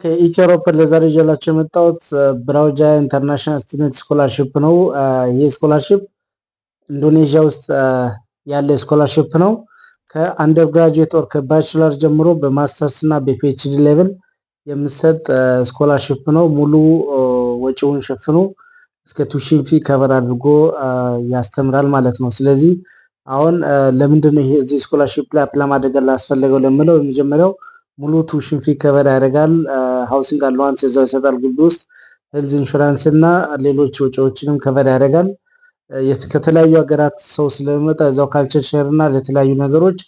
ከኢትዮጵያ ለዛሬ ይዤላችሁ የመጣሁት ብራውጃ ኢንተርናሽናል ስቱደንት ስኮላርሺፕ ነው። ይህ ስኮላርሺፕ ኢንዶኔዥያ ውስጥ ያለ ስኮላርሺፕ ነው። ከአንደር ግራጁዌት ኦር ከባችለር ጀምሮ በማስተርስ እና በፒኤችዲ ሌቭል የሚሰጥ ስኮላርሺፕ ነው። ሙሉ ወጪውን ሸፍኖ እስከ ቱሽን ፊ ከቨር አድርጎ ያስተምራል ማለት ነው። ስለዚህ አሁን ለምንድን ነው ይሄ እዚህ ስኮላርሺፕ ላይ አፕላይ ማድረግ ላስፈለገው ለምለው የመጀመሪያው ሙሉ ቱሽን ፊ ከቨር ያደርጋል። ሃውሲንግ አላዋንስ እዛው ይሰጣል ግቢ ውስጥ፣ ሄልዝ ኢንሹራንስ እና ሌሎች ወጪዎችንም ከቨር ያደርጋል። ከተለያዩ ሀገራት ሰው ስለሚመጣ እዛው ካልቸር ሼር እና ለተለያዩ ነገሮች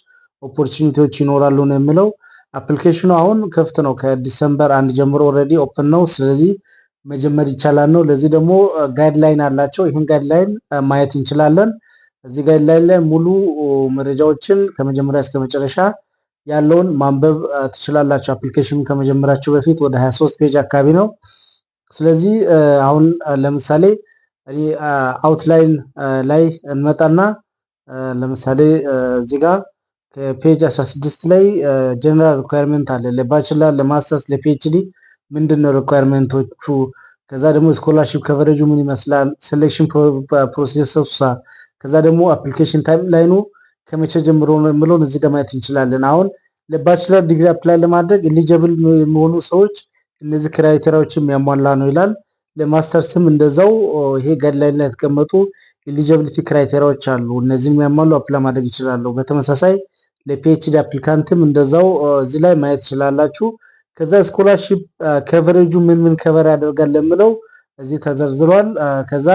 ኦፖርቹኒቲዎች ይኖራሉ ነው የሚለው። አፕሊኬሽኑ አሁን ክፍት ነው። ከዲሰምበር 1 ጀምሮ ኦልሬዲ ኦፕን ነው። ስለዚህ መጀመር ይቻላል ነው። ለዚህ ደግሞ ጋይድላይን አላቸው። ይህን ጋይድላይን ማየት እንችላለን። እዚህ ጋይድላይን ላይ ሙሉ መረጃዎችን ከመጀመሪያ እስከ መጨረሻ ያለውን ማንበብ ትችላላችሁ። አፕሊኬሽኑ ከመጀመራችሁ በፊት ወደ 23 ፔጅ አካባቢ ነው። ስለዚህ አሁን ለምሳሌ አውትላይን ላይ እንመጣና ለምሳሌ እዚህ ጋር ከፔጅ 16 ላይ ጀነራል ሪኳየርመንት አለ። ለባችለር፣ ለማስተርስ፣ ለፒኤችዲ ምንድነው ሪኳየርመንቶቹ፣ ከዛ ደግሞ ስኮላርሺፕ ከቨሬጁ ምን ይመስላል፣ ሴሌክሽን ፕሮሴስ፣ ከዛ ደግሞ አፕሊኬሽን ታይም ላይኑ ከመቼ ጀምሮ ነው የሚለውን እዚህ ጋር ማየት እንችላለን። አሁን ለባችለር ዲግሪ አፕላይ ለማድረግ ኤሊጂብል የሚሆኑ ሰዎች እነዚህ ክራይቴሪያዎችን የሚያሟላ ነው ይላል። ለማስተርስም እንደዛው ይሄ ጋይድላይን ላይ የተቀመጡ ኤሊጂቢሊቲ ክራይቴሪያዎች አሉ። እነዚህን የሚያሟሉ አፕላይ ማድረግ ይችላሉ። በተመሳሳይ ለፒኤችዲ አፕሊካንትም እንደዛው እዚህ ላይ ማየት ይችላላችሁ። ከዛ ስኮላርሺፕ ከቨሬጁ ምን ምን ከቨር ያደርጋል ለምለው እዚህ ተዘርዝሯል። ከዛ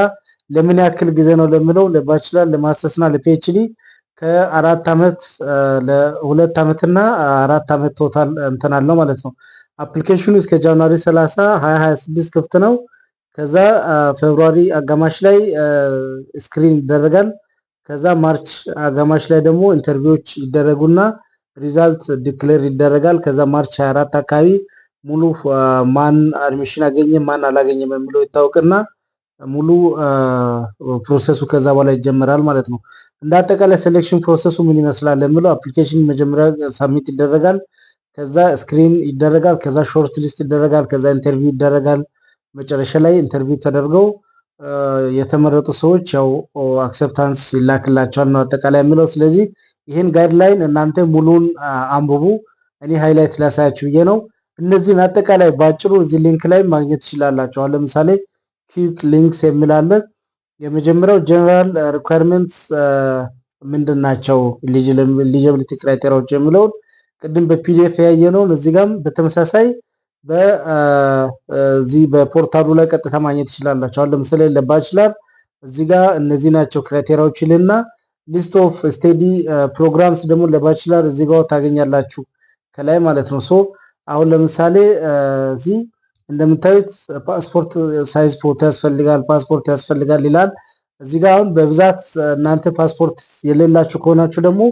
ለምን ያክል ጊዜ ነው ለምለው ለባችለር፣ ለማስተርስና ለፒኤችዲ ከ4 ዓመት ለ2 ዓመትና 4 ዓመት ቶታል እንትን አለው ማለት ነው። አፕሊኬሽኑ እስከ ጃንዋሪ 30 2026 ክፍት ነው። ከዛ ፌብሩዋሪ አጋማሽ ላይ ስክሪን ይደረጋል። ከዛ ማርች አጋማሽ ላይ ደግሞ ኢንተርቪዎች ይደረጉና ሪዛልት ዲክሌር ይደረጋል። ከዛ ማርች 24 አካባቢ ሙሉ ማን አድሚሽን አገኘ ማን አላገኘም የሚለው ይታወቅና ሙሉ ፕሮሰሱ ከዛ በኋላ ይጀምራል ማለት ነው። እንደ አጠቃላይ ሴሌክሽን ፕሮሰሱ ምን ይመስላል ለሚለው አፕሊኬሽን መጀመሪያ ሳብሚት ይደረጋል። ከዛ ስክሪን ይደረጋል። ከዛ ሾርት ሊስት ይደረጋል። ከዛ ኢንተርቪው ይደረጋል። መጨረሻ ላይ ኢንተርቪው ተደርገው የተመረጡ ሰዎች ያው አክሰፕታንስ ይላክላቸዋል ነው አጠቃላይ የሚለው። ስለዚህ ይህን ጋይድላይን እናንተ ሙሉን አንብቡ። እኔ ሃይላይት ላሳያችሁ ብዬ ነው። እነዚህን አጠቃላይ ባጭሩ እዚህ ሊንክ ላይ ማግኘት ትችላላችሁ። አሁን ለምሳሌ ኪክ ሊንክስ የሚል አለ። የመጀመሪያው ጀነራል ሪኳየርመንትስ ምንድን ናቸው፣ ኤሊጂቢሊቲ ክራይቴሪያዎች የሚለውን ቅድም በፒዲኤፍ ያየነውን እዚህ ጋርም በተመሳሳይ በዚህ በፖርታሉ ላይ ቀጥታ ማግኘት ትችላላችሁ። አሁን ለምሳሌ ለባችለር እዚህ ጋር እነዚህ ናቸው ክራይቴሪያዎች ይልና ሊስት ኦፍ ስቴዲ ፕሮግራምስ ደግሞ ለባችለር እዚህ ጋር ታገኛላችሁ ከላይ ማለት ነው። ሶ አሁን ለምሳሌ እዚህ እንደምታዩት ፓስፖርት ሳይዝ ፎቶ ያስፈልጋል፣ ፓስፖርት ያስፈልጋል ይላል። እዚህ ጋር አሁን በብዛት እናንተ ፓስፖርት የሌላችሁ ከሆናችሁ ደግሞ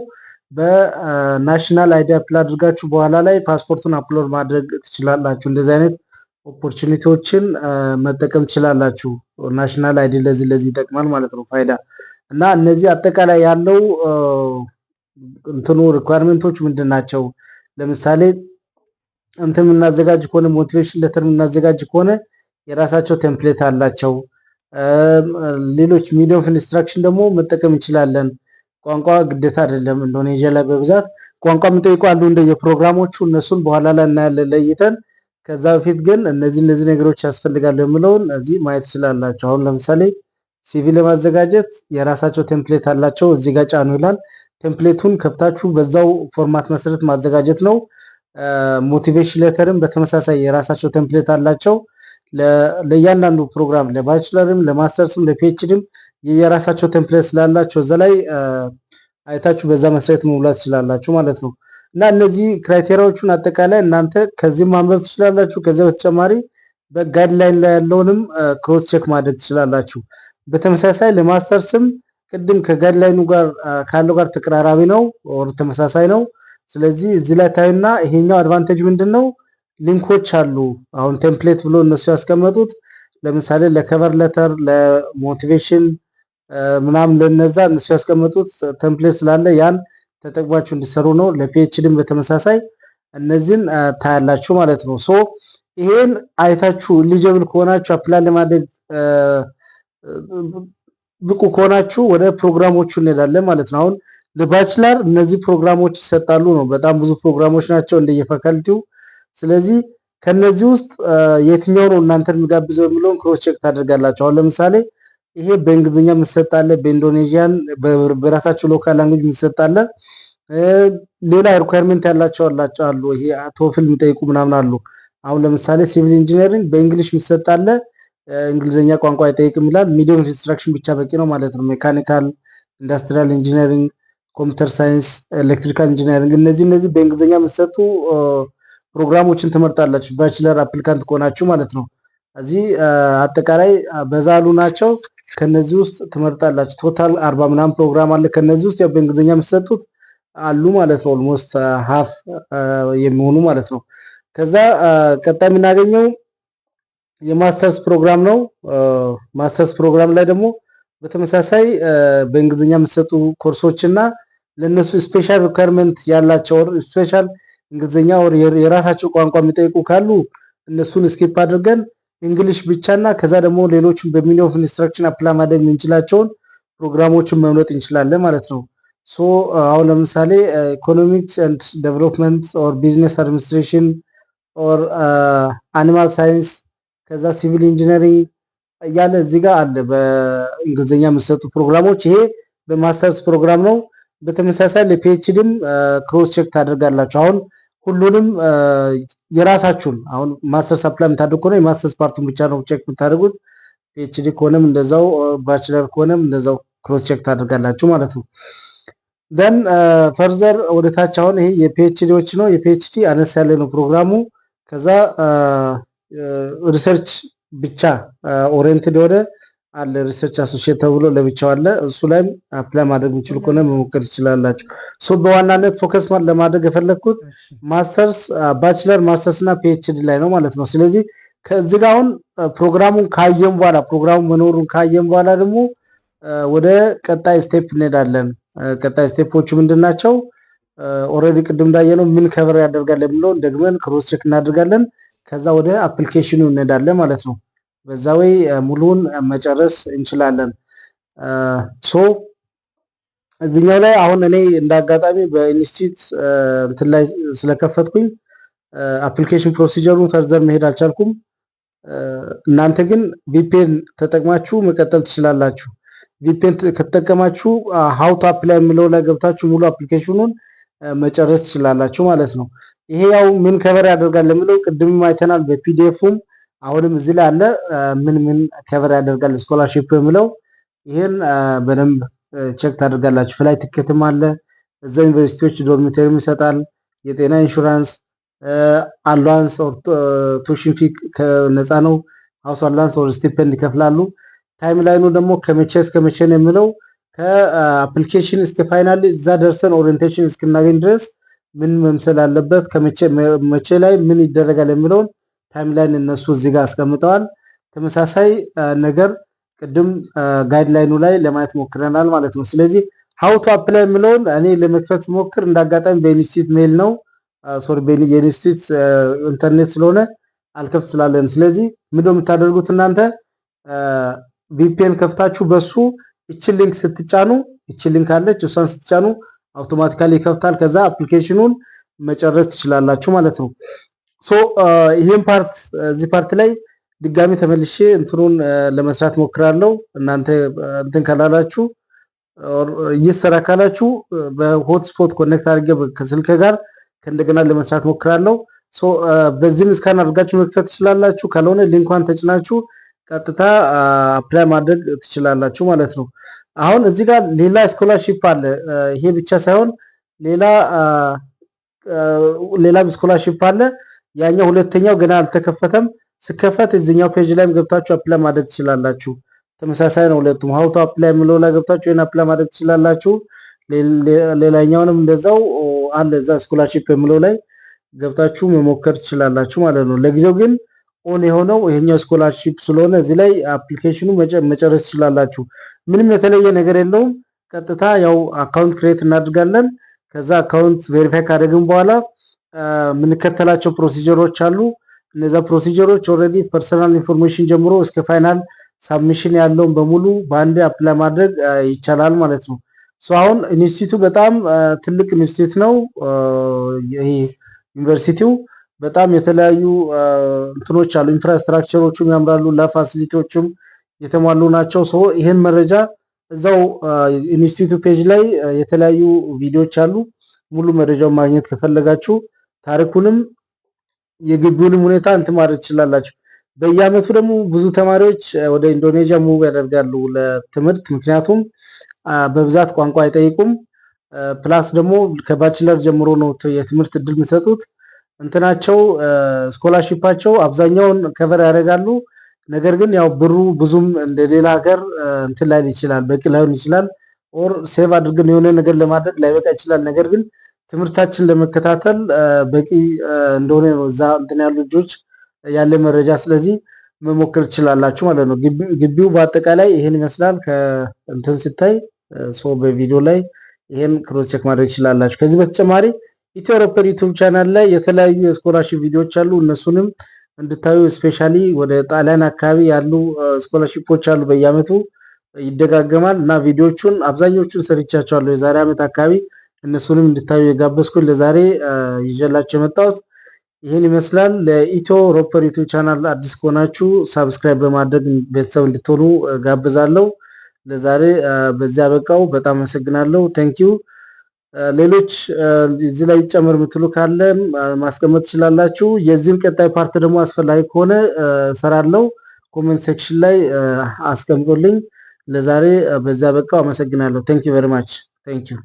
በናሽናል አይዲ አፕሎድ አድርጋችሁ በኋላ ላይ ፓስፖርቱን አፕሎድ ማድረግ ትችላላችሁ። እንደዚህ አይነት ኦፖርቹኒቲዎችን መጠቀም ትችላላችሁ። ናሽናል አይዲ ለዚህ ይጠቅማል ማለት ነው ፋይዳ። እና እነዚህ አጠቃላይ ያለው እንትኑ ሪኳየርመንቶች ምንድን ናቸው? ለምሳሌ እንትን የምናዘጋጅ ከሆነ ሞቲቬሽን ሌተር የምናዘጋጅ ከሆነ የራሳቸው ቴምፕሌት አላቸው። ሌሎች ሚዲያ ኦፍ ኢንስትራክሽን ደግሞ መጠቀም እንችላለን። ቋንቋ ግዴታ አይደለም። ኢንዶኔዥያ ላይ በብዛት ቋንቋ የሚጠይቁ አሉ እንደየፕሮግራሞቹ፣ እነሱን በኋላ ላይ እናያለን ለይተን። ከዛ በፊት ግን እነዚህ ነገሮች ያስፈልጋሉ የሚለውን እዚህ ማየት ትችላላችሁ። አሁን ለምሳሌ ሲቪ ለማዘጋጀት የራሳቸው ቴምፕሌት አላቸው። እዚህ ጋር ጫኑ ይላል። ቴምፕሌቱን ከፍታችሁ በዛው ፎርማት መሰረት ማዘጋጀት ነው። ሞቲቬሽን ሌተርም በተመሳሳይ የራሳቸው ቴምፕሌት አላቸው። ለእያንዳንዱ ፕሮግራም ለባችለርም፣ ለማስተርስም፣ ለፒኤችዲም የራሳቸው ቴምፕሌት ስላላቸው እዛ ላይ አይታችሁ በዛ መሰረት መሙላት ትችላላችሁ ማለት ነው። እና እነዚህ ክራይቴሪያዎቹን አጠቃላይ እናንተ ከዚህ ማንበብ ትችላላችሁ። ከዚህ በተጨማሪ በጋይድላይን ላይ ያለውንም ክሮስ ቼክ ማድረግ ትችላላችሁ። በተመሳሳይ ለማስተርስም ቅድም ከጋይድላይኑ ጋር ካለው ጋር ተቀራራቢ ነው ወር ተመሳሳይ ነው። ስለዚህ እዚህ ላይ ታዩና ይሄኛው አድቫንቴጅ ምንድነው? ሊንኮች አሉ። አሁን ቴምፕሌት ብሎ እነሱ ያስቀመጡት ለምሳሌ ለከቨር ሌተር፣ ለሞቲቬሽን ምናምን ለነዛ እነሱ ያስቀመጡት ቴምፕሌት ስላለ ያን ተጠቅማችሁ እንዲሰሩ ነው። ለፒኤችዲም በተመሳሳይ እነዚህን ታያላችሁ ማለት ነው። ሶ ይሄን አይታችሁ ኤሊጂብል ከሆናችሁ አፕላይ ለማድረግ ብቁ ከሆናችሁ ወደ ፕሮግራሞቹ እንሄዳለን ማለት ነው። አሁን ለባችለር እነዚህ ፕሮግራሞች ይሰጣሉ ነው። በጣም ብዙ ፕሮግራሞች ናቸው እንደየፋካልቲው። ስለዚህ ከነዚህ ውስጥ የትኛው ነው እናንተን የሚጋብዘው የሚለውን ክሮስ ቼክ ታደርጋላችሁ። አሁን ለምሳሌ ይሄ በእንግሊዝኛ የሚሰጣለ፣ በኢንዶኔዥያን በራሳቸው ሎካል ላንጉጅ የሚሰጣለ፣ ሌላ ሪኳየርመንት ያላቸው አሉ። ይሄ ቶፍል የሚጠይቁ ምናምን አሉ። አሁን ለምሳሌ ሲቪል ኢንጂነሪንግ በእንግሊሽ የሚሰጣለ፣ እንግሊዝኛ ቋንቋ አይጠይቅም ይላል። ሚዲየም ኢንስትራክሽን ብቻ በቂ ነው ማለት ነው። ሜካኒካል፣ ኢንዱስትሪያል ኢንጂነሪንግ፣ ኮምፒውተር ሳይንስ፣ ኤሌክትሪካል ኢንጂነሪንግ እነዚህ በእንግሊዝኛ የሚሰጡ ፕሮግራሞችን ትመርጣላችሁ ባችለር አፕሊካንት ከሆናችሁ ማለት ነው። እዚህ አጠቃላይ በዛሉ ናቸው። ከነዚህ ውስጥ ትመርጣላችሁ። ቶታል 40 ምናምን ፕሮግራም አለ። ከነዚህ ውስጥ ያው በእንግሊዝኛ የሚሰጡት አሉ ማለት ነው። ኦልሞስት ሃፍ የሚሆኑ ማለት ነው። ከዛ ቀጣይ የምናገኘው የማስተርስ ፕሮግራም ነው። ማስተርስ ፕሮግራም ላይ ደግሞ በተመሳሳይ በእንግሊዝኛ የሚሰጡ ኮርሶች እና ለነሱ ስፔሻል ሪኳየርመንት ያላቸው ስፔሻል እንግሊዝኛ ወር የራሳቸው ቋንቋ የሚጠይቁ ካሉ እነሱን ስኪፕ አድርገን እንግሊሽ ብቻና ከዛ ደግሞ ሌሎችን በሚኒመም ኦፍ ኢንስትራክሽን አፕላይ ማድረግ የምንችላቸውን ፕሮግራሞችን መምረጥ እንችላለን ማለት ነው። ሶ አሁን ለምሳሌ ኢኮኖሚክስ ኤንድ ዴቨሎፕመንት ኦር ቢዝነስ አድሚኒስትሬሽን ኦር አኒማል ሳይንስ ከዛ ሲቪል ኢንጂነሪንግ እያለ እዚህ ጋር አለ በእንግሊዝኛ የሚሰጡ ፕሮግራሞች። ይሄ በማስተርስ ፕሮግራም ነው። በተመሳሳይ ለፒኤችዲም ክሮስ ቼክ ታደርጋላችሁ። አሁን ሁሉንም የራሳችሁን አሁን ማስተርስ አፕላይ የምታደርጉ ከሆነ የማስተርስ ፓርቱን ብቻ ነው ቼክ የምታደርጉት። ፒኤችዲ ከሆነም እንደዛው፣ ባችለር ከሆነም እንደዛው ክሮስ ቼክ ታደርጋላችሁ ማለት ነው። ደን ፈርዘር ወደ ታች አሁን ይሄ የፒኤችዲዎች ነው። የፒኤችዲ አነስ ያለ ነው ፕሮግራሙ። ከዛ ሪሰርች ብቻ ኦሪየንትድ ወደ አለ ሪሰርች አሶሲዬት ተብሎ ለብቻው አለ። እሱ ላይም አፕላይ ማድረግ የሚችሉ ከሆነ መሞከር ይችላላችሁ። ሶ በዋናነት ፎከስ ለማድረግ የፈለኩት ማስተርስ፣ ባችለር፣ ማስተርስ እና ፒኤችዲ ላይ ነው ማለት ነው። ስለዚህ ከዚህ ጋር አሁን ፕሮግራሙን ካየን በኋላ ፕሮግራሙ መኖሩን ካየን በኋላ ደግሞ ወደ ቀጣይ ስቴፕ እንሄዳለን። ቀጣይ ስቴፖቹ ምንድናቸው? ኦልሬዲ ቅድም እንዳየነው ምን ከቨር ያደርጋል የሚለውን ደግመን ክሮስ ቼክ እናደርጋለን። ከዛ ወደ አፕሊኬሽኑ እንሄዳለን ማለት ነው። በዛ ወይ ሙሉን መጨረስ እንችላለን። ሶ እዚህኛው ላይ አሁን እኔ እንዳጋጣሚ በኢንስቲትዩት እንትን ላይ ስለከፈትኩኝ አፕሊኬሽን ፕሮሲጀሩን ፈርዘር መሄድ አልቻልኩም። እናንተ ግን ቪፒኤን ተጠቅማችሁ መቀጠል ትችላላችሁ። ቪፒኤን ከተጠቀማችሁ ሃው ቱ አፕላይ የሚለው ላይ ገብታችሁ ሙሉ አፕሊኬሽኑን መጨረስ ትችላላችሁ ማለት ነው። ይሄ ያው ምን ከቨር ያደርጋል ለሚለው ቅድም አይተናል በፒዲኤፉም አሁንም እዚህ ላይ አለ ምን ከቨር ያደርጋል ስኮላርሺፕ የሚለው ይሄን በደንብ ቼክ ታደርጋላችሁ። ፍላይ ቲኬትም አለ እዛ ዩኒቨርሲቲዎች ዶርሚተሪም ይሰጣል። የጤና ኢንሹራንስ አላንስ ኦር ቱሽን ፊ ከነፃ ነው። ሃውስ አላንስ ኦር ስቲፔንድ ይከፍላሉ። ታይም ላይኑ ደግሞ ከመቼ እስከ መቼ ነው የሚለው ከአፕሊኬሽን እስከ ፋይናል እዛ ደርሰን ኦሪየንቴሽን እስክናገኝ ድረስ ምን መምሰል አለበት መቼ ላይ ምን ይደረጋል የሚለውን ታይምላይን እነሱ እዚህ ጋር አስቀምጠዋል። ተመሳሳይ ነገር ቅድም ጋይድላይኑ ላይ ለማየት ሞክረናል ማለት ነው። ስለዚህ ሃው ቱ አፕላይ የሚለውን እኔ ለመክፈት ሞክር እንዳጋጣሚ በኢንስቲትዩት ሜል ነው የኢንስቲትዩት ኢንተርኔት ስለሆነ አልከፍት ስላለን፣ ስለዚህ ምንድነው የምታደርጉት እናንተ ቪፒኤን ከፍታችሁ በሱ እቺን ሊንክ ስትጫኑ እቺን ሊንክ አለች እሷን ስትጫኑ አውቶማቲካሊ ይከፍታል። ከዛ አፕሊኬሽኑን መጨረስ ትችላላችሁ ማለት ነው። ሶ ይሄን ፓርት እዚህ ፓርት ላይ ድጋሚ ተመልሼ እንትኑን ለመስራት ሞክራለሁ። እናንተ እንትን ካላላችሁ ይሰራ ካላችሁ በሆትስፖት ኮኔክት አድርጌ ከስልክ ጋር ከእንደገና ለመስራት ሞክራለሁ። ሶ በዚህም ስካን አድርጋችሁ መክፈት ትችላላችሁ። ካልሆነ ሊንኳን ተጭናችሁ ቀጥታ አፕላይ ማድረግ ትችላላችሁ ማለት ነው። አሁን እዚህ ጋር ሌላ ስኮላርሺፕ አለ። ይሄ ብቻ ሳይሆን ሌላ ስኮላርሺፕ አለ። ያኛው ሁለተኛው ገና አልተከፈተም። ስከፈት እዚህኛው ፔጅ ላይም ገብታችሁ አፕላይ ማድረግ ትችላላችሁ። ተመሳሳይ ነው ሁለቱም። ሃው ቱ አፕላይ የሚለው ላይ ገብታችሁ ይሄን አፕላይ ማድረግ ትችላላችሁ። ሌላኛውንም እንደዛው አለ እዛ ስኮላርሺፕ የሚለው ላይ ገብታችሁ መሞከር ትችላላችሁ ማለት ነው። ለጊዜው ግን ኦን የሆነው ይሄኛው ስኮላርሺፕ ስለሆነ እዚህ ላይ አፕሊኬሽኑ መጨረስ ትችላላችሁ። ምንም የተለየ ነገር የለውም። ቀጥታ ያው አካውንት ክሬት እናድርጋለን። ከዛ አካውንት ቬሪፋይ ካደረግን በኋላ የምንከተላቸው ፕሮሲጀሮች አሉ። እነዛ ፕሮሲጀሮች ኦልሬዲ ፐርሰናል ኢንፎርሜሽን ጀምሮ እስከ ፋይናል ሳብሚሽን ያለውን በሙሉ በአንድ አፕላይ ማድረግ ይቻላል ማለት ነው። አሁን ኢንስቲትዩቱ በጣም ትልቅ ኢንስቲትዩት ነው። ይሄ ዩኒቨርሲቲው በጣም የተለያዩ እንትኖች አሉ። ኢንፍራስትራክቸሮቹም ያምራሉ፣ ለፋሲሊቲዎቹም የተሟሉ ናቸው። ይሄን መረጃ እዛው ኢንስቲትዩቱ ፔጅ ላይ የተለያዩ ቪዲዮዎች አሉ። ሙሉ መረጃውን ማግኘት ከፈለጋችሁ ታሪኩንም የግቢውንም ሁኔታ እንትን ማድረግ ትችላላችሁ። በየአመቱ ደግሞ ብዙ ተማሪዎች ወደ ኢንዶኔዥያ ሙቭ ያደርጋሉ ለትምህርት፣ ምክንያቱም በብዛት ቋንቋ አይጠይቁም። ፕላስ ደግሞ ከባችለር ጀምሮ ነው የትምህርት እድል የሚሰጡት። እንትናቸው ስኮላርሺፓቸው አብዛኛውን ከቨር ያደርጋሉ። ነገር ግን ያው ብሩ ብዙም እንደሌላ ሀገር እንትን ላይ ይችላል፣ በቂ ላይሆን ይችላል። ኦር ሴቭ አድርገን የሆነ ነገር ለማድረግ ላይበቃ ይችላል። ነገር ግን ትምህርታችን ለመከታተል በቂ እንደሆነ ነው እዛ እንትን ያሉ ልጆች ያለ መረጃ። ስለዚህ መሞከር ትችላላችሁ ማለት ነው። ግቢው በአጠቃላይ ይሄን ይመስላል ከእንትን ሲታይ በቪዲዮ ላይ ይሄን ክሮስ ቼክ ማድረግ ትችላላችሁ። ከዚህ በተጨማሪ ኢትዮ ሮፐር ዩቲዩብ ቻናል ላይ የተለያዩ የስኮላርሺፕ ቪዲዮዎች አሉ። እነሱንም እንድታዩ ስፔሻሊ ወደ ጣሊያን አካባቢ ያሉ ስኮላርሺፖች አሉ። በየአመቱ ይደጋገማል እና ቪዲዮቹን አብዛኞቹን ሰርቻቸዋለሁ የዛሬ አመት አካባቢ። እነሱንም እንድታዩ የጋበዝኩኝ ለዛሬ ይዤላችሁ የመጣሁት ይህን ይመስላል። ለኢትዮ ሮፐር ዩቲዩብ ቻናል አዲስ ከሆናችሁ ሳብስክራይብ በማድረግ ቤተሰብ እንድትሆኑ ጋብዛለሁ። ለዛሬ በዚያ በቃው። በጣም አመሰግናለሁ። ቴንኪዩ። ሌሎች እዚህ ላይ ጨምር የምትሉ ካለ ማስቀመጥ ትችላላችሁ። የዚህን ቀጣይ ፓርት ደግሞ አስፈላጊ ከሆነ ሰራለው። ኮሜንት ሴክሽን ላይ አስቀምጡልኝ። ለዛሬ በዚያ በቃው። አመሰግናለሁ። ቴንኪዩ ቬሪ ማች። ቴንኪዩ